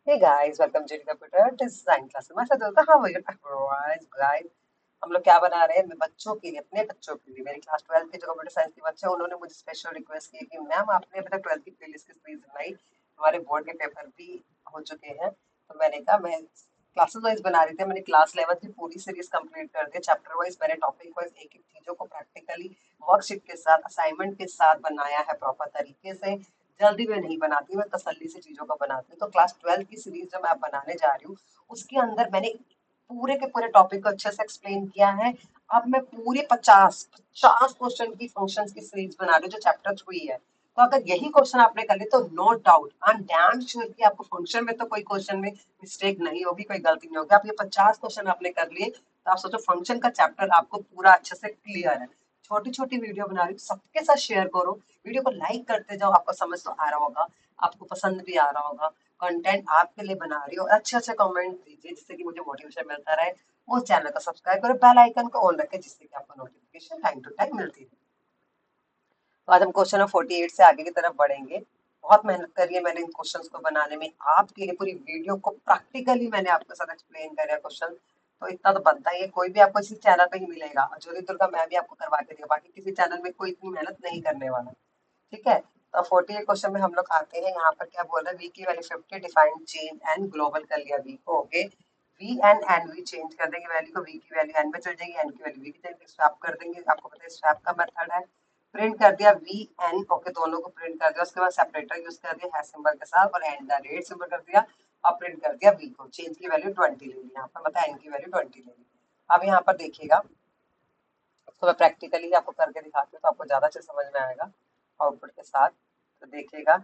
Hey guys, welcome to Computer Design Class। मैं सच होता हाँ वही guys हम लोग क्या बना रहे हैं बच्चों के लिए, अपने बच्चों के लिए। मेरी क्लास 12 के जो कंप्यूटर साइंस के बच्चे हैं उन्होंने मुझे स्पेशल रिक्वेस्ट की कि मैम आपने अभी तक 12 की प्लेलिस्ट की सीरीज बनाई, हमारे बोर्ड के पेपर भी हो चुके हैं। तो मैंने कहा मैं क्लासेस वाइज बना रही थी, मैंने क्लास 11 की पूरी सीरीज कंप्लीट कर दी। चैप्टर वाइज मैंने टॉपिक वाइज एक एक चीजों को प्रैक्टिकली वर्कशीट के साथ असाइनमेंट के साथ बनाया है प्रॉपर तरीके से। जल्दी में नहीं बनाती, मैं तसल्ली से चीजों को बनाती हूँ। तो क्लास 12 की सीरीज जो मैं अब बनाने जा रही हूँ उसके अंदर मैंने पूरे के पूरे टॉपिक को अच्छे से एक्सप्लेन किया है। अब मैं पूरे 50 क्वेश्चन की फंक्शंस की सीरीज बना रही हूँ जो चैप्टर 3 है। तो अगर यही क्वेश्चन आपने कर लिए तो no doubt I am damn sure कि आपको फंक्शन में तो कोई क्वेश्चन में मिस्टेक नहीं होगी, कोई गलती नहीं होगी। आप ये 50 क्वेश्चन आपने कर लिए तो आप सोचो फंक्शन का चैप्टर आपको पूरा अच्छे से क्लियर है। छोटी छोटी वीडियो बना रही हूँ, सबके साथ शेयर करो, वीडियो को लाइक करते जाओ, आपको समझ तो आ रहा होगा, आपको पसंद भी आ रहा होगा। कंटेंट आपके लिए बना रही हो, अच्छे अच्छे कमेंट दीजिए जिससे कि मुझे मोटिवेशन मिलता रहे। वो चैनल को सब्सक्राइब करो, बेल आइकन को ऑन रखें जिससे कि आपको नोटिफिकेशन टाइम टू टाइम मिलती है। तो आज हम क्वेश्चन नंबर 48 से आगे की तरफ बढ़ेंगे। बहुत मेहनत करी है मैंने इन क्वेश्चंस को बनाने में, आपके लिए पूरी वीडियो को प्रैक्टिकली मैंने आपके साथ एक्सप्लेन किया क्वेश्चन। तो इतना तो बनता ही है, कोई भी आपको इसी चैनल पे ही मिलेगा और ज्योति दुर्गा मैं भी आपको करवा के दिया, बाकी किसी चैनल में कोई इतनी मेहनत नहीं करने वाला। ठीक है। तो 48 क्वेश्चन में हम लोग आते हैं, यहाँ पर क्या बोल रहा है, वी की value 50 defined change and global कर लिया वी को। Okay, V and V change कर देंगे वैल्यू को, वी की वैल्यू एन में चल जाएगी, एन की वैल्यू वी की जाएगी, स्वैप कर देंगे। आपको पता है स्वैप का मेथड है। प्रिंट कर दिया वी एन, ओके, दोनों को प्रिंट कर दिया। उसके बाद सेपरेटर यूज कर दिया हैश सिंबल के साथ और एंड द रेट सिंबल कर दिया और प्रिंट कर दिया वी को। चेंज की वैल्यू 20 ले ली, यहाँ पर मतलब एन की वैल्यू 20 ले ली। अब यहाँ पर देखिएगा, तो मैं प्रैक्टिकली आपको करके दिखाती हूँ तो आपको ज्यादा अच्छे समझ में आएगा आउटपुट के साथ। तो देखिएगा,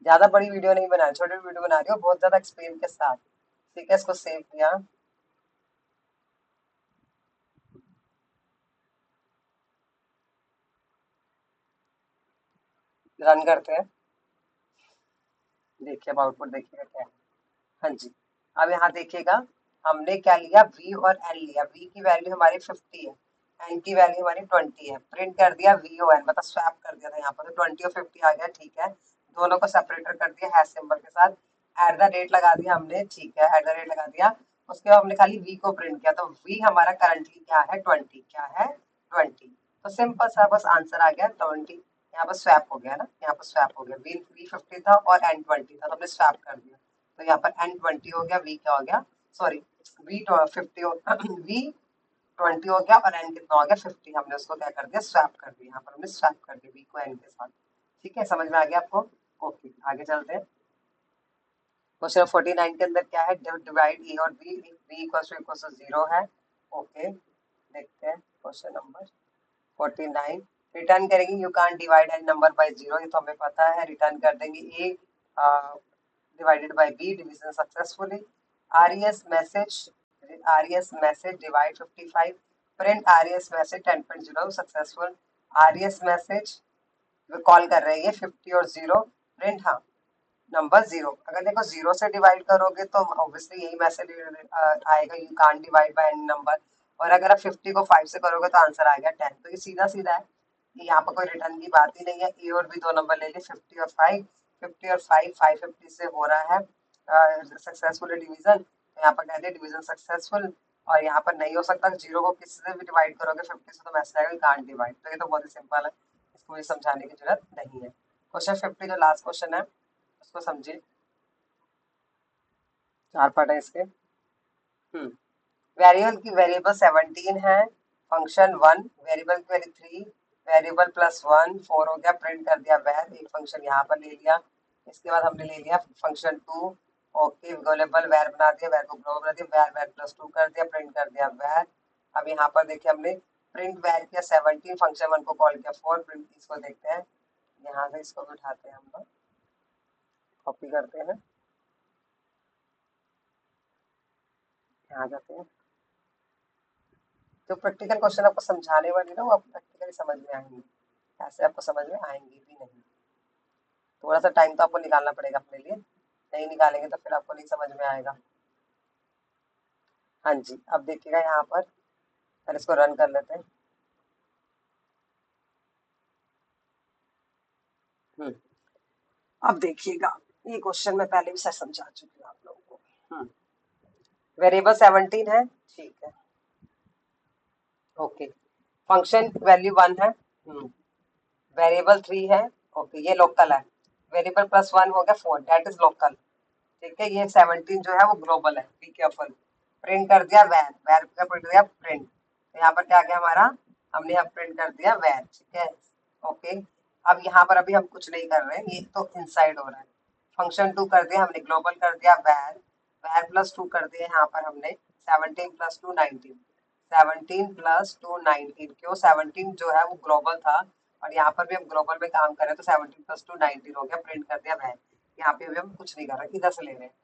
ज्यादा बड़ी वीडियो नहीं बना रही, छोटी वीडियो बना रही हूँ बहुत ज्यादा एक्सप्लेन के साथ। ठीक है, इसको सेव किया, रन करते हैं। देखिए अब आउटपुट देखिएगा क्या है। हाँ जी, अब यहाँ देखिएगा, हमने क्या लिया, v और n लिया। v की वैल्यू हमारी 50 है, n की वैल्यू हमारी 20 है। प्रिंट कर दिया v और n, मतलब स्वैप कर दिया था यहाँ पर, तो 20 और 50 आ गया। ठीक है, दोनों को सेपरेटर कर दिया हैश सिंबल के साथ, एट द रेट लगा दिया हमने। ठीक है, एट द रेट लगा दिया। उसके बाद हमने खाली v को प्रिंट किया, तो v हमारा करंटली क्या है, 20। क्या है, 20। तो सिंपल सा बस आंसर आ गया 20। यहाँ पर स्वैप हो गया ना, यहाँ पर स्वैप हो गया, v 50 था और n 20 था, तो हमने स्वैप कर दिया। तो यहाँ पर एन 20 हो गया, वी क्या हो गया, सॉरी, वी 50 हो वी 20 हो गया और एन कितना हो गया, 50। हमने उसको क्या कर दिया, स्वैप कर दिया। यहाँ पर हमने स्वैप कर दिया वी को एन के साथ। ठीक है, समझ में आ गया आपको। ओके, आगे चलते हैं। क्वेश्चन 49 के अंदर क्या है, डिवाइड ए और बी, बी इक्वल टू 0 है। ओके, देखते हैं क्वेश्चन नंबर 49। रिटर्न करेंगे, you can't divide an number by 0, ये तो हमें पता है। रिटर्न कर देंगे A divided by B, division successfully. RES message, RES message divide 55, print RES message 10.0 successful। RES message call कर रहे हैं ये 50 और 0, प्रिंट, हाँ, नंबर 0। अगर देखो 0 से डिवाइड करोगे तो ऑब्वियसली यही मैसेज आएगा, you can't divide by any number. और अगर आप 50 को 5 से करोगे तो आंसर आ गया 10। तो ये सीधा सीधा है, यहाँ पर कोई रिटर्न की बात ही नहीं है। ए और बी दो नंबर ले लिए, 50 और 5। 50 और 5, 550 से हो रहा है सक्सेसफुल डिवीजन, तो यहाँ पर कहते हैं डिवीजन सक्सेसफुल। और यहाँ पर नहीं हो सकता, जीरो को किसी से भी डिवाइड करोगे 50 से तो मैसेज आएगा कांट डिवाइड। तो ये तो बहुत ही सिंपल है, इसको मुझे समझाने की जरूरत नहीं है। क्वेश्चन 50 जो लास्ट क्वेश्चन है उसको समझिए, 4 पार्ट है इसके। वेरिएबल की वेरिएबल 17 है, फंक्शन 1, वेरिएबल की वैल्यू 3, वेरिएबल प्लस 1 4 हो गया। प्रिंट कर दिया वैर, एक फंक्शन यहाँ पर ले लिया। इसके बाद हमने ले लिया फंक्शन 2। ओके, ग्लोबल वैर बना दिया, वैर को ग्लोबल बना दिया, वैर वैर प्लस 2 कर दिया, प्रिंट कर दिया वैर। अब यहाँ पर देखिए हमने प्रिंट वैर किया 17, फंक्शन 1 को कॉल किया 4। प्रिंट, इसको देखते हैं, यहाँ से इसको भी उठाते हैं हम लोग, कॉपी करते हैं, यहाँ जाते हैं। जो प्रैक्टिकल क्वेश्चन आपको समझाने वाली ना वो आपको प्रैक्टिकली समझ में आएंगे, ऐसे आपको समझ में आएंगी भी नहीं। थोड़ा सा टाइम तो आपको निकालना पड़ेगा अपने लिए, नहीं निकालेंगे तो फिर आपको नहीं समझ में आएगा। हाँ जी, अब देखिएगा यहाँ पर, पहले इसको रन कर लेते हैं। हम्म, अब देखिएगा, ये क्वेश्चन मैं पहले भी सर समझा चुकी हूँ आप लोगों को। वेरिएबल 17 है, ठीक है, ओके। फंक्शन वैल्यू 1 है, वेरिएबल 3 है, ओके, ये लोकल है। वेरिएबल प्लस 1 हो गया 4, दैट इज लोकल। ठीक है, ये 17 जो है वो ग्लोबल है, बी केयरफुल। प्रिंट कर दिया वैर, वैर का प्रिंट हो गया प्रिंट, तो यहाँ पर क्या आ गया हमारा, हमने यहाँ प्रिंट कर दिया वैर, ठीक है, ओके। अब यहाँ पर अभी हम कुछ नहीं कर रहे हैं, ये तो इनसाइड हो रहा है। फंक्शन 2 कर दिया हमने, ग्लोबल कर दिया वैर, वैर प्लस 2 कर दिया यहाँ पर हमने, 17 प्लस 2 19, 17 प्लस 2 19, क्यों 17 जो है वो ग्लोबल था, और यहाँ पर भी हम ग्लोबल में काम कर रहे हैं, तो 17 प्लस 2 19 हो गया, प्रिंट कर दिया वैर। यहाँ पे अभी हम कुछ नहीं कर रहे, इधर से ले रहे हैं।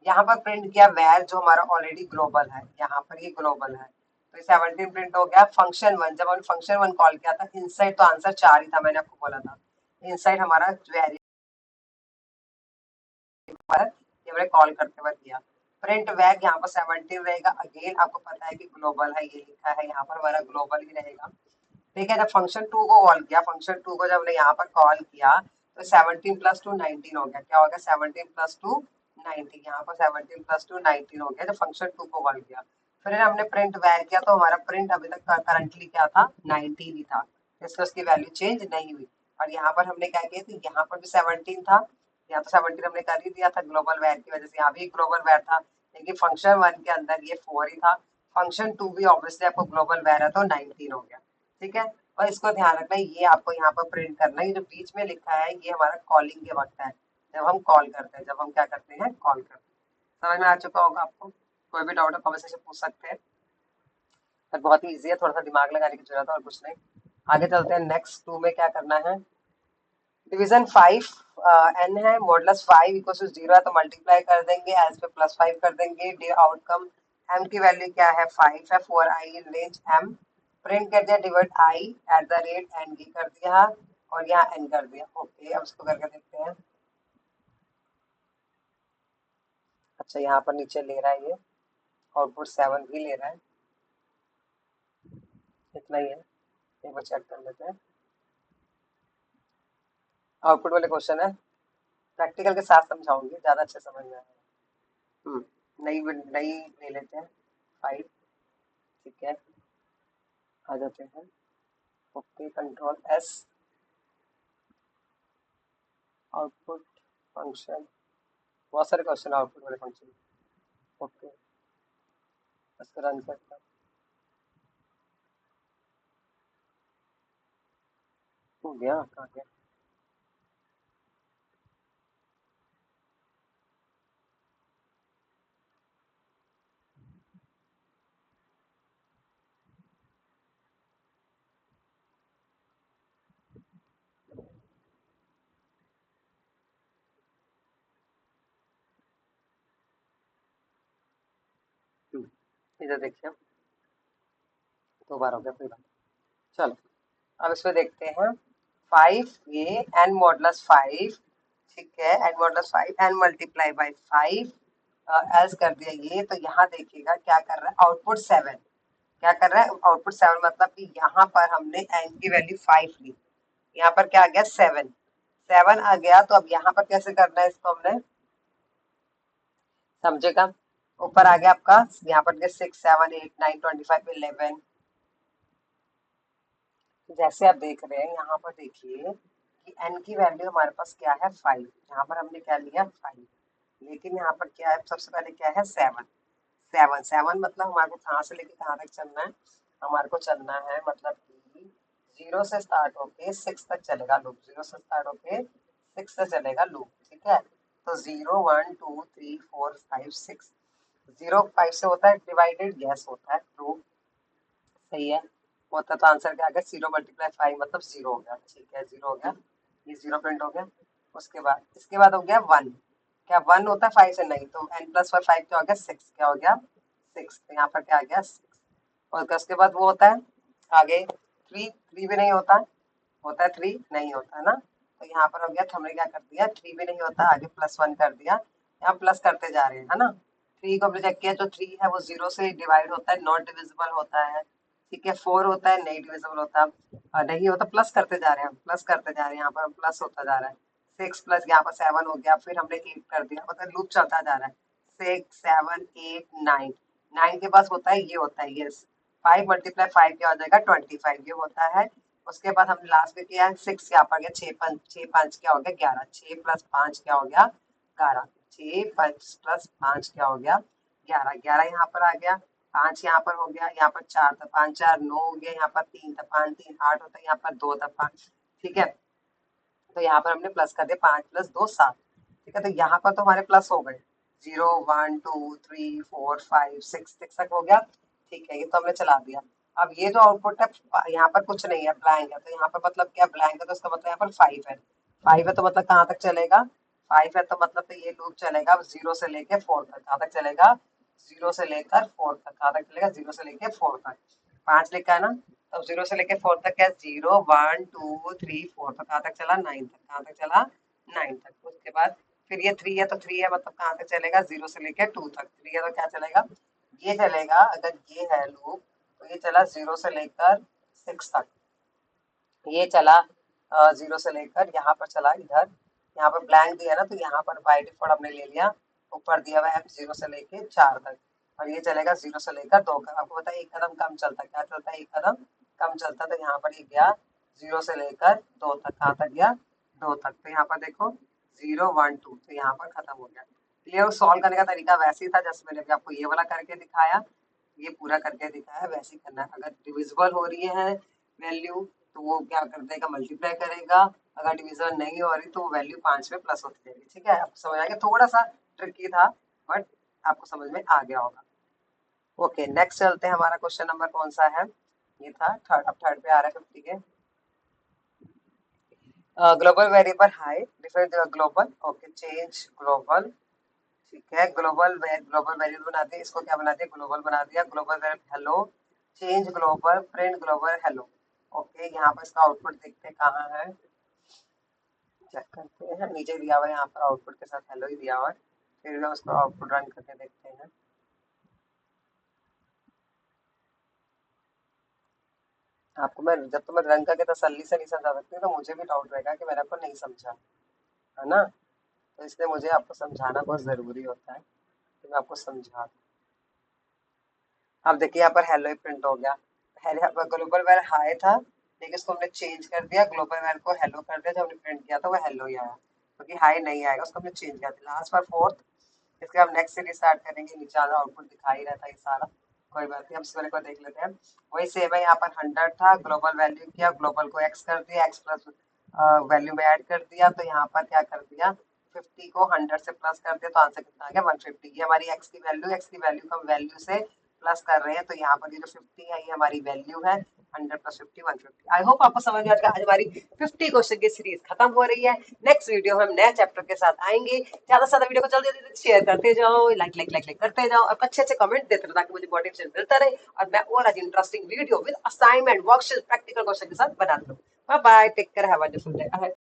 यहाँ पर प्रिंट किया वैर जो हमारा ऑलरेडी ग्लोबल है, यहाँ पर ये ग्लोबल है, तो 17 प्रिंट हो गया। फंक्शन 1, जब हमने फंक्शन 1 कॉल किया था इनसाइड, तो आंसर 4 ही था, मैंने आपको बोला था। इनसाइड हमारा वेरिएबल ये हमने कॉल करते हुए किया। प्रिंट वैग यहाँ पर 17 रहेगा, अगेन आपको पता है कि ग्लोबल है, ये लिखा है यहाँ पर हमारा ग्लोबल ही रहेगा। ठीक है, जब फंक्शन 2 को कॉल किया, फंक्शन 2 को जब हमने यहाँ पर कॉल किया, तो 17 प्लस 2 19 हो गया, क्या हो गया 17 प्लस 2 19, यहाँ पर 17 प्लस 2 19 हो गया जब फंक्शन 2 को कॉल किया। फिर हमने प्रिंट वैग किया, तो हमारा प्रिंट अभी तक करंटली क्या था, 19 ही था, इसलिए उसकी वैल्यू चेंज नहीं हुई। और यहाँ पर हमने क्या किया था, यहाँ पर भी 17 था, यहाँ तो 17 हमने कर ही दिया था ग्लोबल वैर की वजह से, यहाँ भी ग्लोबल वैर था, लेकिन फंक्शन 1 के अंदर ये 4 ही था। फंक्शन 2 भी ऑब्वियसली आपको ग्लोबल वैर है, तो 19 हो गया। ठीक है, और इसको ध्यान रखना है, ये आपको यहाँ पर प्रिंट करना है, ये जो बीच में लिखा है ये हमारा कॉलिंग के वक्त है, जब हम कॉल करते हैं, जब हम क्या करते हैं, कॉल करते हैं। समझ में आ चुका होगा आपको? कोई भी डाउट है कमेंट से पूछ सकते हैं, पर बहुत ही ईजी है, थोड़ा सा दिमाग लगाने की जरूरत है और कुछ नहीं। आगे चलते हैं, नेक्स्ट 2 में क्या करना है। डिवीजन 5 n है, मॉडुलस 5 इक्वल टू 0 है, तो मल्टीप्लाई कर देंगे, एज पे प्लस 5 कर देंगे। डी आउटकम m की वैल्यू क्या है, 5 है, for i in range m। Print कर दिया, divide i at the rate n की कर दिया, और यहाँ n कर दिया, ओके। अब इसको करके देखते हैं। अच्छा, यहाँ पर नीचे ले रहा है ये, आउटपुट 7 भी ले रहा है, इतना ही है, एक बार चेक कर लेते हैं। आउटपुट वाले क्वेश्चन है, प्रैक्टिकल के साथ समझाऊंगी, ज्यादा अच्छे समझ में आएगा। नई नई ले लेते हैं, 5, ठीक है, आ जाते हैं, okay, control S, output function, बहुत सारे क्वेश्चन आउटपुट वाले फंक्शन, ओके, इसको रन करता हूँ। हो गया, कहाँ गया? इधर देखिए, 2 बार हो गया, कोई बात नहीं। चलो, अब इसमें देखते हैं, 5 ये n मॉडुलस 5, ठीक है, n modulus 5 n multiply by 5 एज कर दिया ये, तो यहाँ देखिएगा क्या कर रहा है, आउटपुट 7, क्या कर रहा है, आउटपुट 7, मतलब कि यहाँ पर हमने n की वैल्यू 5 ली, यहाँ पर क्या आ गया 7, 7 आ गया, तो अब यहाँ पर कैसे करना है इसको हमने, समझेगा। ऊपर आ गया आपका, यहाँ पर 6 7 8 9 25 11, जैसे आप देख रहे हैं यहाँ पर देखिए कि n की वैल्यू हमारे पास क्या है 5, यहाँ पर हमने क्या लिया 5, लेकिन यहाँ पर क्या है, सबसे पहले क्या है 7, 7 7 मतलब हमारे को कहाँ से लेके कहाँ तक चलना है, हमारे को चलना है मतलब कि 0 से स्टार्ट होके 6 तक चलेगा लूप, 0 से स्टार्ट होके 6 तक चलेगा लूप, ठीक है। तो 0 1 2 3 4 5 6, 0 5 से होता है डिवाइडेड, यस होता है, ट्रू, सही है, होता, तो आंसर क्या आ गया, 0 मल्टीप्लाई 5 मतलब 0 हो गया, ठीक है, 0 हो गया, ये 0 प्रिंट हो गया। उसके बाद इसके बाद हो गया 1, क्या 1 होता है 5 से, नहीं, तो n प्लस 5 क्या हो गया 6, क्या हो गया 6, तो यहाँ पर क्या आ गया 6। और उसके बाद वो होता है आगे 3, 3 भी नहीं होता, होता है 3, नहीं होता है ना, तो यहाँ पर हो गया, हमने क्या कर दिया, 3 भी नहीं होता, आगे +1 कर दिया, यहाँ प्लस करते जा रहे हैं, है ना। 3 को रिजेक्ट किया, जो 3 है वो 0 से डिवाइड होता है, नॉट डिविजिबल होता है, ठीक है। 4 होता है, नहीं डिविजिबल होता, नहीं होता, प्लस करते जा रहे हैं, प्लस करते जा रहे हैं, यहाँ पर प्लस होता जा रहा है, 6 प्लस यहाँ पर 7 हो गया, फिर हमने 8 कर दिया, मतलब लूप चलता जा रहा है। 6 7 8 9, 9 के पास होता है ये, होता है ये 5 मल्टीप्लाई 5 क्या हो जाएगा 25 ये होता है। उसके बाद हमने लास्ट में किया है 6 यहाँ पर गया, 6 5 क्या हो गया 11, 6 प्लस 5 क्या हो गया 11, 6 5 प्लस 5 क्या हो गया 11, 11 यहाँ पर आ गया, 5 यहाँ पर हो गया, यहाँ पर 4 था, 5 4 9 हो गया, यहाँ पर 3 था, 5 3 8 होता है, यहाँ पर 2 था 5, ठीक है। तो यहाँ पर हमने प्लस कर दिया, 5 प्लस 2 7, ठीक है। तो यहाँ पर तो हमारे प्लस हो गए, 0 1 2 3 4 5 6 6 तक हो गया, ठीक है। ये तो हमने चला दिया। अब ये जो आउटपुट है यहाँ पर कुछ नहीं है, ब्लैंक है, तो यहाँ पर मतलब क्या ब्लैंक है, तो इसका मतलब यहाँ पर 5 है, 5 है तो मतलब कहाँ तक चलेगा 5 है, तो मतलब तो ये लूप चलेगा 0 से लेके 4 तक, कहाँ तक चलेगा 0 से लेकर 4 तक, कहाँ तक चलेगा 0 से लेके 4 तक, 5 लिखा है ना। अब 0 से लेके 4 तक क्या, 0 1 2 3 4, तो कहाँ तक चला 9 तक, कहाँ तक चला 9 तक। उसके बाद फिर ये 3 है, तो 3 है मतलब कहाँ तक चलेगा 0 से लेके 2 तक, 3 है तो क्या चलेगा ये चलेगा, अगर ये है लूप तो ये चला 0 से लेकर 6 तक, ये चला 0 से लेकर यहाँ पर चला इधर, यहाँ पर ब्लैंक दिया ना, तो यहाँ पर बाई डिफॉल्ट हमने ले लिया, ऊपर दिया हुआ है 0 से लेके 4 तक, और ये चलेगा 0 से लेकर 2 तक। आपको पता है एक कदम कम चलता है, क्या चलता है एक कदम कम चलता है, तो यहाँ पर ये गया 0 से लेकर 2 तक, कहाँ तक गया 2 तक, तो यहाँ पर देखो 0 1 2, तो यहाँ पर खत्म हो गया। क्लियर, सॉल्व करने का तरीका वैसे ही था जैसे मैंने भी आपको ये वाला करके दिखाया, ये पूरा करके दिखाया, वैसे ही करना है। अगर डिविजिबल हो रही है वैल्यू तो वो क्या कर देगा मल्टीप्लाई करेगा, अगर डिवीजन नहीं हो रही तो वो वैल्यू 5 में प्लस होती जाएगी, ठीक है। आपको समझ आ गया, थोड़ा सा ट्रिकी था बट आपको समझ में आ गया होगा। ओके, नेक्स्ट चलते हैं, हमारा क्वेश्चन नंबर कौन सा है, ये था थर्ड, अब थर्ड पे आ रहा है 50 के। Global variable high different global, okay change global, ठीक है। ग्लोबल वेरिएबल बना दिया, इसको क्या बना दिया ग्लोबल बना दिया, global variable hello, change global print global hello, okay. यहाँ पर इसका आउटपुट देखते हैं कहाँ है, चेक करते हैं, नीचे दिया हुआ है यहाँ पर आउटपुट के साथ हेलो ही दिया हुआ है, फिर हम उसको आउटपुट रन करके देखते हैं। आपको मैं जब तो मैं रन करके तसल्ली से नहीं समझा सकती, तो मुझे भी डाउट रहेगा कि मैंने आपको नहीं समझा, है ना। तो इसलिए मुझे आपको समझाना बहुत जरूरी होता है कि मैं आपको समझा दूं। अब देखिए यहाँ पर हेलो ही प्रिंट हो गया, पहले यहाँ पर ग्लोबल वेर हाई था, लेकिन इसको हमने चेंज कर दिया, ग्लोबल वेर को हेलो कर दिया, जब हमने प्रिंट किया था वो हेलो ही आया, क्योंकि हाई नहीं आएगा, उसको हमने चेंज कर दिया। लास्ट पर फोर्थ, इसके हम नेक्स्ट से स्टार्ट करेंगे, नीचे वाला आउटपुट दिखा ही रहता है ये सारा, कोई बात नहीं, हम इस वाले को देख लेते हैं। वही सेम है, यहाँ पर 100 था, ग्लोबल वैल्यू किया, ग्लोबल को एक्स कर दिया, एक्स प्लस वैल्यू में ऐड कर दिया, तो यहाँ पर क्या कर दिया 50 को 100 से प्लस कर दिया, तो आंसर कितना आ गया 150। ये हमारी एक्स की वैल्यू को हम वैल्यू से प्लस कर रहे हैं, तो यहाँ पर ये जो 50 है ये हमारी वैल्यू है, 100 प्लस 50 150। आई होप आपको समझ में आ गया। आज हमारी 50 क्वेश्चन की सीरीज खत्म हो रही है, नेक्स्ट वीडियो में हम नए चैप्टर के साथ आएंगे। ज्यादा से ज्यादा वीडियो को जल्दी जल्दी शेयर करते जाओ, लाइक लाइक लाइक लाइक करते जाओ, और अच्छे अच्छे कमेंट देते रहो, ताकि मुझे मोटिवेशन मिलता रहे और मैं और आज interesting video with assignment worksheet practical question के साथ बना दूं। Bye bye, take care, have a wonderful day.